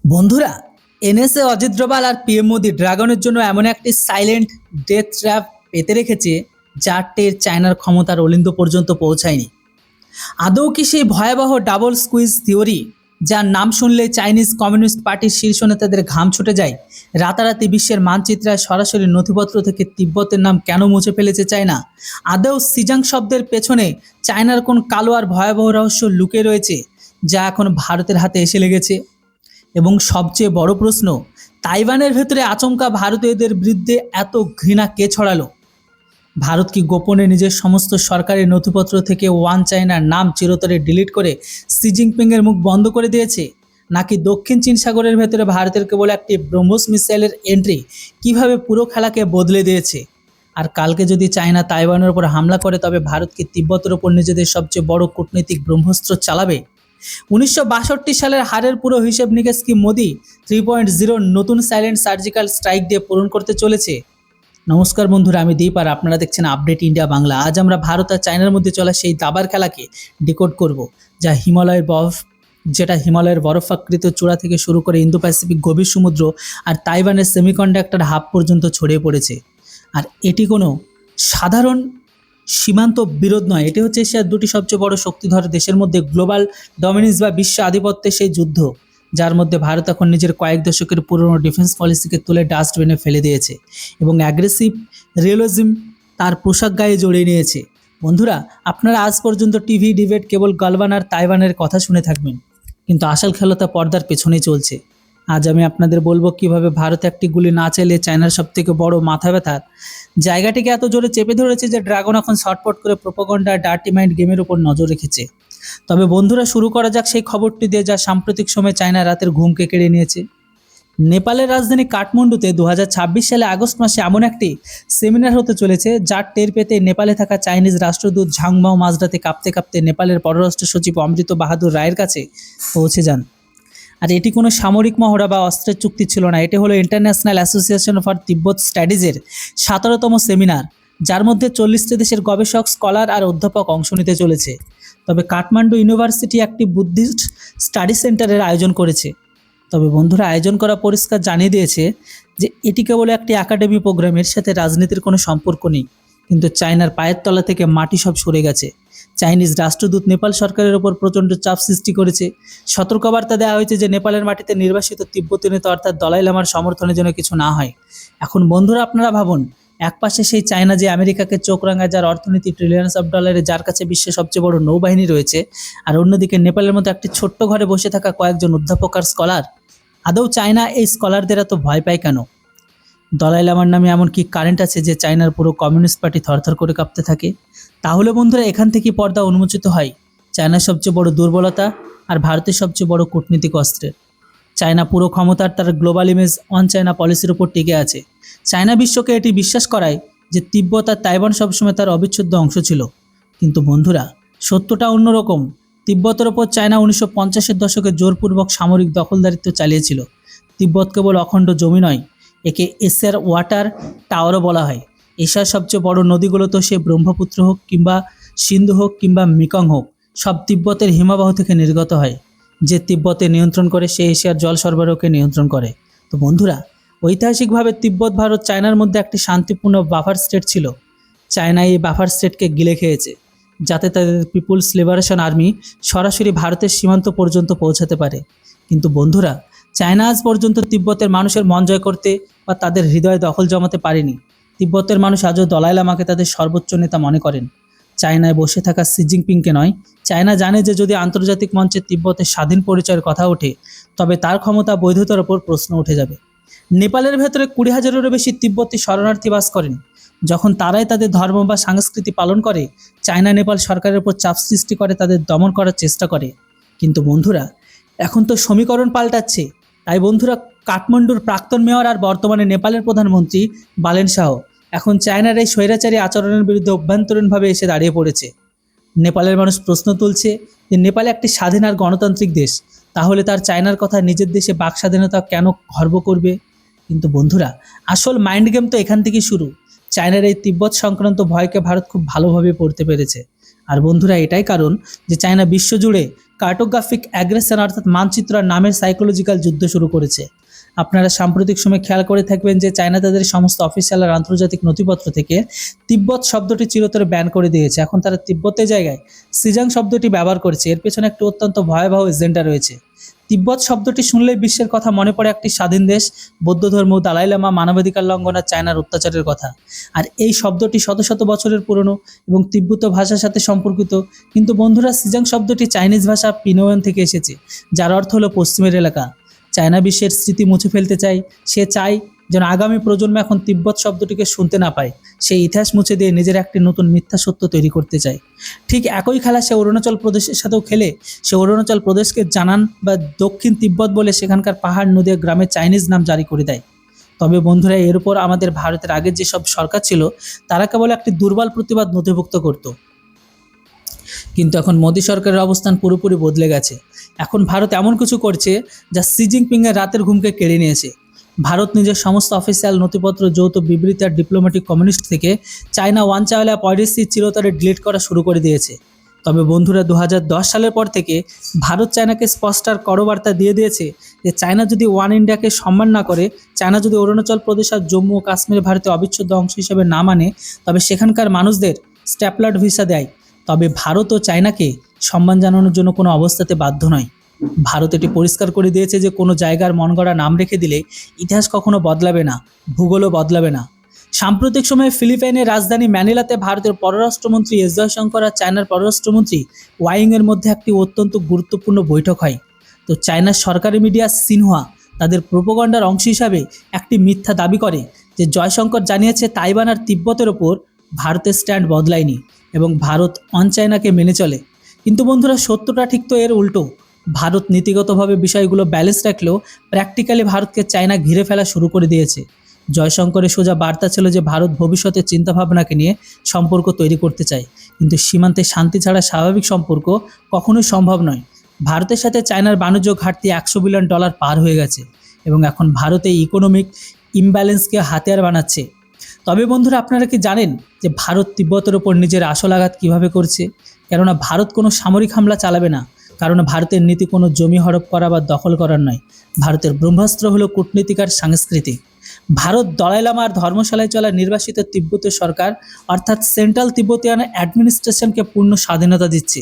বন্ধুরা, এনএসএ অজিত ডোভাল আর পিএম মোদি ড্রাগনের জন্য এমন একটি সাইলেন্ট ডেথ ট্র্যাপ পেতে রেখেছে যার টের চায়নার ক্ষমতার অলিন্দ পর্যন্ত পৌঁছায়নি। আদৌ কি সেই ভয়াবহ ডাবল স্কুইজ থিওরি যার নাম শুনলে চাইনিজ কমিউনিস্ট পার্টির শীর্ষ নেতাদের ঘাম ছুটে যায়? রাতারাতি বিশ্বের মানচিত্রে সরাসরি নথিপত্র থেকে তিব্বতের নাম কেন মুছে ফেলেছে চায়না? আদৌ সিজাং শব্দের পেছনে চায়নার কোন কালো আর ভয়াবহ রহস্য লুকিয়ে রয়েছে যা এখন ভারতের হাতে এসে লেগেছে? এবং সবচেয়ে বড় প্রশ্ন, তাইওয়ানের ভেতরে আচমকা ভারতীয়দের বিরুদ্ধে এত ঘৃণা কে ছড়ালো? ভারত কি গোপনে নিজের সমস্ত সরকারি নথিপত্র থেকে ওয়ান চায়নার নাম চিরতরে ডিলিট করে শি জিনপিংয়ের মুখ বন্ধ করে দিয়েছে? নাকি দক্ষিণ চীন সাগরের ভেতরে ভারতের কেবল একটি ব্রহ্মোস মিসাইলের এন্ট্রি কিভাবে পুরো খেলাকে বদলে দিয়েছে? আর কালকে যদি চায়না তাইওয়ানের উপর হামলা করে তবে ভারত কি তিব্বতের ওপর নিজেদের সবচেয়ে বড় কূটনৈতিক ব্রহ্মাস্ত্র চালাবে? 1962 সালের হারের পুরো হিসেব নিকেশ কি মোদি 3.0 নতুন সাইলেন্ট সার্জিক্যাল স্ট্রাইক দিয়ে পূরণ করতে চলেছে? নমস্কার বন্ধুরা, আমি দীপ আর আপনারা দেখছেন আপডেট ইন্ডিয়া বাংলা। আজ আমরা ভারত আর চায়নার মধ্যে চলা সেই দাবার খেলাকে ডিকোড করব, যেটা হিমালয়ের বরফাকৃত চূড়া থেকে শুরু করে ইন্দো প্যাসিফিক গভীর সমুদ্র আর তাইওয়ানের সেমিকন্ডাক্টর হাব পর্যন্ত ছড়িয়ে পড়েছে। আর এটি কোনো সাধারণ সীমান্ত বিরোধ নয়, এটি হচ্ছে এশিয়ার দুটি সবচেয়ে বড় শক্তিধর দেশের মধ্যে গ্লোবাল ডমিনেন্স বা বিশ্ব আধিপত্যের সেই যুদ্ধ, যার মধ্যে ভারত এখন নিজের কয়েক দশকের পুরনো ডিফেন্স পলিসিকে তুলে ডাস্টবিনে ফেলে দিয়েছে এবং অ্যাগ্রেসিভ রিয়েলিজম তার পোশাক গায়ে জড়িয়ে নিয়েছে। বন্ধুরা, আপনারা আজ পর্যন্ত টিভি ডিবেট কেবল গালওয়ান আর তাইওয়ানের কথা শুনে থাকবেন, কিন্তু আসল খেলা পর্দার পেছনেই চলছে। আজ আমি আপনাদের বলবো কিভাবে ভারত একটি গুলি না চাইলে চায়নার সবথেকে বড় মাথা ব্যথার জায়গাটিকে এত জোরে চেপে ধরেছে যে ড্রাগন এখন শর্টপট করে প্রোপাগান্ডা আর ডার্টি মাইন্ড গেমের উপর নজর রেখেছে। তবে বন্ধুরা, শুরু করা যাক সেই খবরটি দিয়ে যা সাম্প্রতিক সময়ে চায়না রাতের ঘুমকে কেড়ে নিয়েছে। নেপালের রাজধানী কাঠমান্ডুতে 2026 সালে আগস্ট মাসে এমন একটি সেমিনার হতে চলেছে যার টের পেতে নেপালে থাকা চাইনিজ রাষ্ট্রদূত ঝাংমাও মাঝরাতে কাঁপতে কাঁপতে নেপালের পররাষ্ট্র সচিব অমৃত বাহাদুর রায়ের কাছে পৌঁছে যান। আর এটি কোনো সামরিক মহড়া বা অস্ত্রের চুক্তি ছিল না, এটি হলো ইন্টারন্যাশনাল অ্যাসোসিয়েশন ফর তিব্বত স্টাডিজের 17তম সেমিনার, যার মধ্যে 40টি দেশের গবেষক, স্কলার আর অধ্যাপক অংশ নিতে চলেছে। তবে কাঠমান্ডু ইউনিভার্সিটি একটি বুদ্ধিস্ট স্টাডি সেন্টারের আয়োজন করেছে। তবে বন্ধুরা, আয়োজন করা পরিষ্কার জানিয়ে দিয়েছে যে এটি কেবল একটি একাডেমি প্রোগ্রাম, এর সাথে রাজনীতির কোনো সম্পর্ক নেই। কিন্তু চায়নার পায়ের তলা থেকে মাটি সব সরে গেছে। চাইনিজ রাষ্ট্রদূত নেপাল সরকারের ওপর প্রচণ্ড চাপ সৃষ্টি করেছে। সতর্কবার্তা দেওয়া হয়েছে যে নেপালের মাটিতে নির্বাসিত তিব্বতী নেতা অর্থাৎ দলাই লামার সমর্থনের জন্য কিছু না হয়। এখন বন্ধুরা, আপনারা ভাবুন, একপাশে সেই চায়না যে আমেরিকাকে চোখ রাঙায়, যার অর্থনীতি ট্রিলিয়নস অফ ডলারে, যার কাছে বিশ্বের সবচেয়ে বড় নৌবাহিনী রয়েছে, আর অন্যদিকে নেপালের মতো একটি ছোট্ট ঘরে বসে থাকা কয়েকজন অধ্যাপক আর স্কলার। আদৌ চায়না এই স্কলারদের এত ভয় পায় কেন? দলাই লামার নামে এমন কি কারেন্ট আছে যে চায়নার পুরো কমিউনিস্ট পার্টি থরথর করে কাঁপতে থাকে? তাহলে বন্ধুরা, এখান থেকেই পর্দা উন্মোচিত হয় চায়নার সবচেয়ে বড় দুর্বলতা আর ভারতের সবচেয়ে বড় কূটনীতিক অস্ত্রের। চায়না পুরো ক্ষমতার তার গ্লোবাল ইমেজ অন চায়না পলিসির উপর টিকে আছে। চায়না বিশ্বকে এটি বিশ্বাস করায় যে তিব্বত আর তাইওয়ান সবসময় তার অবিচ্ছেদ্য অংশ ছিল। কিন্তু বন্ধুরা, সত্যটা অন্যরকম। তিব্বতের ওপর চায়না 1950-এর দশকে জোরপূর্বক সামরিক দখলদারিত্ব চালিয়েছিল। তিব্বত কেবল অখণ্ড জমি নয়, একে এশিয়ার ওয়াটার টাওয়ারও বলা হয়। এশিয়ার সবচেয়ে বড় নদীগুলো তো সে ব্রহ্মপুত্র হোক কিংবা সিন্ধু হোক কিংবা মেকং হোক, সব তিব্বতের হিমবাহ থেকে নির্গত হয়। যে তিব্বতে নিয়ন্ত্রণ করে সে এশিয়ার জল সরবরাহকে নিয়ন্ত্রণ করে। তো বন্ধুরা, ঐতিহাসিকভাবে তিব্বত ভারত চায়নার মধ্যে একটি শান্তিপূর্ণ বাফার স্টেট ছিল। চায়না এই বাফার স্টেটকে গিলে খেয়েছে যাতে তাদের পিপুলস লিবারেশন আর্মি সরাসরি ভারতের সীমান্ত পর্যন্ত পৌঁছাতে পারে। কিন্তু বন্ধুরা, চায়না আজ পর্যন্ত তিব্বতের মানুষের মন জয় করতে বা তাদের হৃদয়ে দখল জমাতে পারেনি। তিব্বতের মানুষ আজও দলাই লামাকে তাদের সর্বোচ্চ নেতা মনে করেন। চায়নায় বসে থাকা শি জিনপিংকে নয়, চায়না জানে যে যদি আন্তর্জাতিক মঞ্চে তিব্বতের স্বাধীন পরিচয়ের কথা ওঠে তবে তার ক্ষমতা বৈধতার ওপর প্রশ্ন উঠে যাবে। নেপালের ভেতরে 20,000-এরও বেশি তিব্বতী শরণার্থী বাস করেন। যখন তারাই তাদের ধর্ম বা সংস্কৃতি পালন করে, চায়না নেপাল সরকারের উপর চাপ সৃষ্টি করে, তাদের দমন করার চেষ্টা করে। কিন্তু বন্ধুরা, এখন তো সমীকরণ পাল্টাচ্ছে। তাই বন্ধুরা, কাঠমান্ডুর প্রাক্তন মেয়র আর বর্তমানে নেপালের প্রধানমন্ত্রী বালেন শাহ এখন চায়নার এই স্বৈরাচারী আচরণের বিরুদ্ধে অভ্যন্তরীণভাবে এসে দাঁড়িয়ে পড়েছে। নেপালের মানুষ প্রশ্ন তুলছে যে নেপাল একটি স্বাধীন আর গণতান্ত্রিক দেশ, তাহলে তার চায়নার কথা নিজের দেশে বাক স্বাধীনতা কেন গর্ব করবে? কিন্তু বন্ধুরা, আসল মাইন্ড গেম তো এখান থেকেই শুরু। চায়নার এই তিব্বত সংক্রান্ত ভয়কে ভারত খুব ভালোভাবে পড়তে পেরেছে। আর বন্ধুরা, এটাই কারণ যে চায়না বিশ্বজুড়ে কার্টোগ্রাফিক অ্যাগ্রেশন অর্থাৎ মানচিত্র আর নামের সাইকোলজিক্যাল যুদ্ধ শুরু করেছে। আপনারা সাম্প্রতিক সময় খেয়াল করে থাকবেন যে চায়না তাদের সমস্ত অফিসিয়াল আর আন্তর্জাতিক নথিপত্র থেকে তিব্বত শব্দটি চিরতরে ব্যান করে দিয়েছে। এখন তারা তিব্বতের জায়গায় সিজাং শব্দটি ব্যবহার করছে। এর পেছনে একটি অত্যন্ত ভয়াবহ এজেন্ডা রয়েছে। তিব্বত শব্দটি শুনলেই বিশ্বের কথা মনে পড়ে একটি স্বাধীন দেশ, বৌদ্ধ ধর্ম, দালাই লামা, মানবাধিকার লঙ্ঘন আর চায়নার অত্যাচারের কথা। আর এই শব্দটি শত শত বছরের পুরনো এবং তিব্বত ভাষার সাথে সম্পর্কিত। কিন্তু বন্ধুরা, সিজাং শব্দটি চাইনিজ ভাষা পিনোয়ান থেকে এসেছে, যার অর্থ হলো পশ্চিমের এলাকা। চায়না বিশ্বের স্মৃতি মুছে ফেলতে চায়। সে চায় যেন আগামী প্রজন্ম এখন তিব্বত শব্দটিকে শুনতে না পায়। সেই ইতিহাস মুছে দিয়ে নিজের একটি নতুন মিথ্যা সত্য তৈরি করতে চায়। ঠিক একই খেলা সে অরুণাচল প্রদেশের সাথেও খেলে। সে অরুণাচল প্রদেশকে জানান বা দক্ষিণ তিব্বত বলে সেখানকার পাহাড়, নদী, গ্রামে চাইনিজ নাম জারি করে দেয়। তবে বন্ধুরা, এর উপর আমাদের ভারতের আগের যেসব সরকার ছিল তারা কেবল একটি দুর্বল প্রতিবাদ নথিভুক্ত করত। কিন্তু এখন মোদী সরকারের অবস্থান পুরোপুরি বদলে গেছে। এখন ভারত এমন কিছু করছে যা শি জিনপিংয়ের রাতের ঘুমকে কেড়ে নিয়েছে। ভারত নিজের সমস্ত অফিসিয়াল নথিপত্র, যৌথ বিবৃতি আর ডিপ্লোম্যাটিক কমিউনিস্ট থেকে চায়না ওয়ানচাওয়ালা পলিসি চিরতরে ডিলিট করা শুরু করে দিয়েছে। তবে বন্ধুরা, 2010 সালের পর থেকে ভারত চায়নাকে স্পষ্ট আর কড়া বার্তা দিয়ে দিয়েছে যে চায়না যদি ওয়ান ইন্ডিয়াকে সম্মান না করে, চায়না যদি অরুণাচল প্রদেশ আর জম্মু ও কাশ্মীর ভারতের অবিচ্ছেদ্য অংশ হিসেবে না মানে, তবে সেখানকার মানুষদের স্ট্যাপলার ভিসা দেয়। তবে ভারত ও চায়নাকে সম্মান জানানোর জন্য কোনো অবস্থাতে বাধ্য নয়। ভারত এটি পরিষ্কার করে দিয়েছে যে কোনো জায়গার মন গড়া নাম রেখে দিলে ইতিহাস কখনো বদলাবে না, ভূগোলও বদলাবে না। সাম্প্রতিক সময়ে ফিলিপাইনের রাজধানী ম্যানিলাতে ভারতের পররাষ্ট্রমন্ত্রী এস জয়শঙ্কর আর চায়নার পররাষ্ট্রমন্ত্রী ওয়াইংয়ের মধ্যে একটি অত্যন্ত গুরুত্বপূর্ণ বৈঠক হয়। তো চায়নার সরকারি মিডিয়া সিনহুয়া তাদের প্রোপাগান্ডার অংশ হিসাবে একটি মিথ্যা দাবি করে যে জয়শঙ্কর জানিয়েছে তাইওয়ান আর তিব্বতের ওপর ভারতের স্ট্যান্ড বদলায়নি এবং ভারত অন চায়নাকে মেনে চলে। কিন্তু বন্ধুরা, সত্যটা ঠিক তো এর উল্টো। ভারত নীতিগতভাবে বিষয়গুলো ব্যালেন্স রাখলেও প্র্যাকটিক্যালি ভারতকে চায়না ঘিরে ফেলা শুরু করে দিয়েছে। জয়শঙ্করের সোজা বার্তা ছিল যে ভারত ভবিষ্যতের চিন্তাভাবনাকে নিয়ে সম্পর্ক তৈরি করতে চায়, কিন্তু সীমান্তে শান্তি ছাড়া স্বাভাবিক সম্পর্ক কখনোই সম্ভব নয়। ভারতের সাথে চায়নার বাণিজ্য ঘাটতি $100 বিলিয়ন পার হয়ে গেছে এবং এখন ভারত এই ইকোনমিক ইমব্যালেন্সকে হাতিয়ার বানাচ্ছে। তবে বন্ধুরা, আপনারা কি জানেন যে ভারত তিব্বতের ওপর নিজের আসল আঘাত কীভাবে করছে? কেননা ভারত কোনো সামরিক হামলা চালাবে না, কারণ ভারতের নীতি কোনো জমি হড়প করা বা দখল করার নয়। ভারতের ব্রহ্মাস্ত্র হলো কূটনীতিক আর সাংস্কৃতিক। ভারত দলাই লামা আর ধর্মশালায় চলা নির্বাসিত তিব্বতীয় সরকার অর্থাৎ সেন্ট্রাল তিব্বতিয়ান অ্যাডমিনিস্ট্রেশনকে পূর্ণ স্বাধীনতা দিচ্ছে।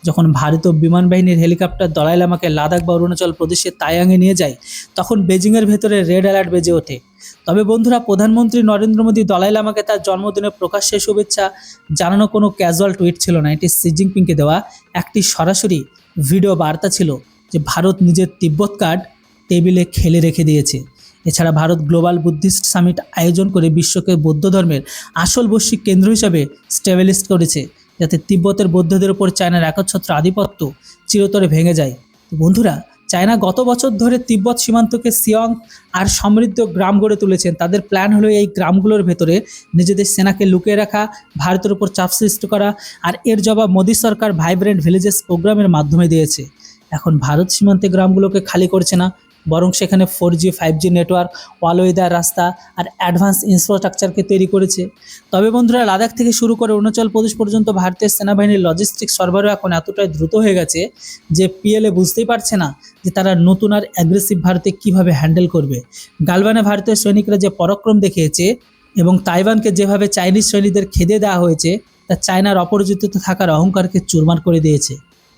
যখন ভারতীয় বিমান বাহিনীর হেলিকপ্টার দলাই লামাকে লাদাখ বা অরুণাচল প্রদেশের তায়াংয়ে নিয়ে যায়, তখন বেজিংয়ের ভেতরে রেড অ্যালার্ট বেজে ওঠে। তবে বন্ধুরা, প্রধানমন্ত্রী নরেন্দ্র মোদী দলাই লামাকে তার জন্মদিনে প্রকাশ্যে শুভেচ্ছা জানানো কোনো ক্যাজুয়াল টুইট ছিল না। এটি শি জিনপিংকে দেওয়া একটি সরাসরি ভিডিও বার্তা ছিল যে ভারত নিজের তিব্বত কার্ড টেবিলে খেলে রেখে দিয়েছে। এছাড়া ভারত গ্লোবাল বুদ্ধিস্ট সামিট আয়োজন করে বিশ্বকে বৌদ্ধ ধর্মের আসল বৈশ্বিক কেন্দ্র হিসাবে স্টেবলিশ করেছে, যাতে তিব্বতের বৌদ্ধদের উপর চায়নার একচ্ছত্র আধিপত্য চিরতরে ভেঙে যায়। বন্ধুরা, চায়না গত বছর ধরে তিব্বত সীমান্তকে সিয়ং আর সমৃদ্ধ গ্রাম গড়ে তুলেছেন। তাদের প্ল্যান হলো এই গ্রামগুলোর ভেতরে নিজেদের সেনাকে লুকিয়ে রাখা, ভারতের উপর চাপ সৃষ্টি করা, আর এর জবাব মোদী সরকার ভাইব্রেন্ট ভিলেজেস প্রোগ্রামের মাধ্যমে দিয়েছে। এখন ভারত সীমান্তে গ্রামগুলোকে খালি করছে না, বরং সেখানে 4G 5G নেটওয়ার্ক, ওয়ালওয়েদার রাস্তা আর অ্যাডভান্স ইনফ্রাস্ট্রাকচারকে তৈরি করেছে। তবে বন্ধুরা, লাদাখ থেকে শুরু করে অরুণাচল প্রদেশ পর্যন্ত ভারতের সেনাবাহিনীর লজিস্টিক্স সরবরাহ এখন এতটাই দ্রুত হয়ে গেছে যে পিএলএ বুঝতেই পারছে না যে তারা নতুন আর অ্যাগ্রেসিভ ভারতে কীভাবে হ্যান্ডেল করবে। গালওয়ানে ভারতীয় সৈনিকরা যে পরাক্রম দেখিয়েছে এবং তাইওয়ানকে যেভাবে চাইনিজ সৈনিকদের খেদে দেওয়া হয়েছে, তা চায়নার অপরাজিত থাকার অহংকারকে চুরমার করে দিয়েছে।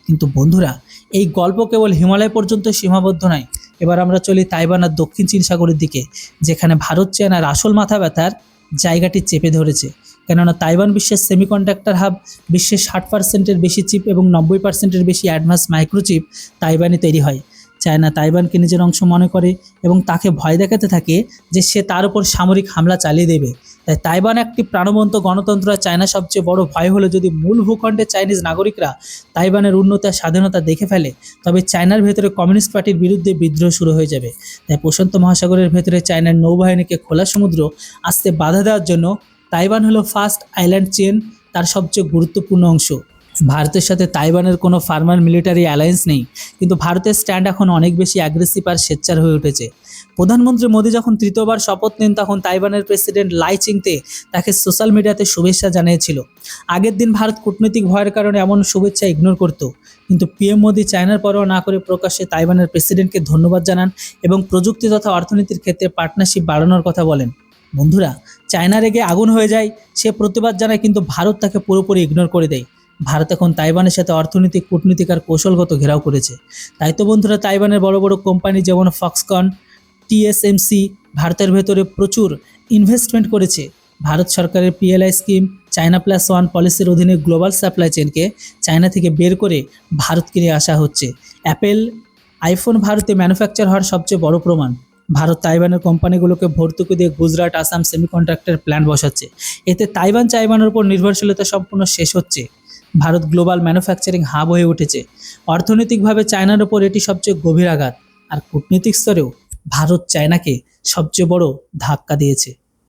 কিন্তু বন্ধুরা, এই গল্প কেবল হিমালয় পর্যন্ত সীমাবদ্ধ নয়। এবার আমরা চলি তাইওয়ান আর দক্ষিণ চীন সাগরের দিকে, যেখানে ভারত চায়নার আসল মাথা ব্যথার জায়গাটি চেপে ধরেছে। কেননা তাইওয়ান বিশ্বের সেমিকন্ডাক্টর হাব, বিশ্বের 60%-এর বেশি চিপ এবং 90%-এর বেশি অ্যাডভান্স মাইক্রোচিপ তাইওয়ানে তৈরি হয়। চায়না তাইওয়ানকে নিজের অংশ মনে করে এবং তাকে ভয় দেখাতে থাকে যে সে তার উপর সামরিক হামলা চালিয়ে দেবে। তাই তাইওয়ান একটি প্রাণবন্ত গণতন্ত্র। চায়না সবচেয়ে বড় ভয় হলো যদি মূল ভূখণ্ডে চাইনিজ নাগরিকরা তাইওয়ানের উন্নতি আর স্বাধীনতা দেখে ফেলে, তবে চায়নার ভেতরে কমিউনিস্ট পার্টির বিরুদ্ধে বিদ্রোহ শুরু হয়ে যাবে। তাই প্রশান্ত মহাসাগরের ভেতরে চায়নার নৌবাহিনীকে খোলা সমুদ্র আসতে বাধা দেওয়ার জন্য তাইওয়ান হলো ফার্স্ট আইল্যান্ড চেন, তার সবচেয়ে গুরুত্বপূর্ণ অংশ। ভারতের সাথে তাইওয়ানের কোনো ফার্মার মিলিটারি অ্যালায়েন্স নেই, কিন্তু ভারতের স্ট্যান্ড এখন অনেক বেশি অ্যাগ্রেসিভ আর সোচ্চার হয়ে উঠেছে। প্রধানমন্ত্রী মোদি যখন তৃতীয়বার শপথ নেন তখন তাইওয়ানের প্রেসিডেন্ট লাই চিংতে তাকে সোশ্যাল মিডিয়াতে শুভেচ্ছা জানিয়েছিল। আগের দিন ভারত কূটনৈতিক ভয়ের কারণে এমন শুভেচ্ছা ইগনোর করত, কিন্তু পিএম মোদি চায়নার পরোয়া না করে প্রকাশ্যে তাইওয়ানের প্রেসিডেন্টকে ধন্যবাদ জানান এবং প্রযুক্তি তথা অর্থনীতির ক্ষেত্রে পার্টনারশিপ বাড়ানোর কথা বলেন। বন্ধুরা, চায়না রেগে আগুন হয়ে যায়, সে প্রতিবাদ জানায়, কিন্তু ভারত তাকে পুরোপুরি ইগনোর করে দেয়। ভারত এখন তাইওয়ানের সাথে অর্থনৈতিক, কূটনীতিক আর কৌশলগত ঘেরাও করেছে। তাই তো বন্ধুরা, তাইওয়ানের বড় বড় কোম্পানি যেমন ফক্সকন, টিএসএমসি ভারতের ভেতরে প্রচুর ইনভেস্টমেন্ট করেছে। ভারত সরকারের PLI scheme, China plus one পলিসির অধীনে গ্লোবাল সাপ্লাই চেনকে চায়না থেকে বের করে ভারতকে নিয়ে আসা হচ্ছে। অ্যাপেল আইফোন ভারতে ম্যানুফ্যাকচার হওয়ার সবচেয়ে বড় প্রমাণ। ভারত তাইওয়ানের কোম্পানিগুলোকে ভর্তুকি দিয়ে গুজরাট, আসাম সেমিকন্ডাক্টর প্ল্যান্ট বসাচ্ছে। এতে চাইওয়ানের উপর নির্ভরশীলতা সম্পূর্ণ শেষ হচ্ছে। ভারত গ্লোবাল ম্যানুফ্যাকচারিং হাব হয়ে উঠেছে। অর্থনৈতিকভাবে চায়নার উপর এটি সবচেয়ে গভীর আঘাত, আর কূটনৈতিক স্তরেও ভারত চায়নাকে সবচেয়ে বড় ধাক্কা দিয়েছে।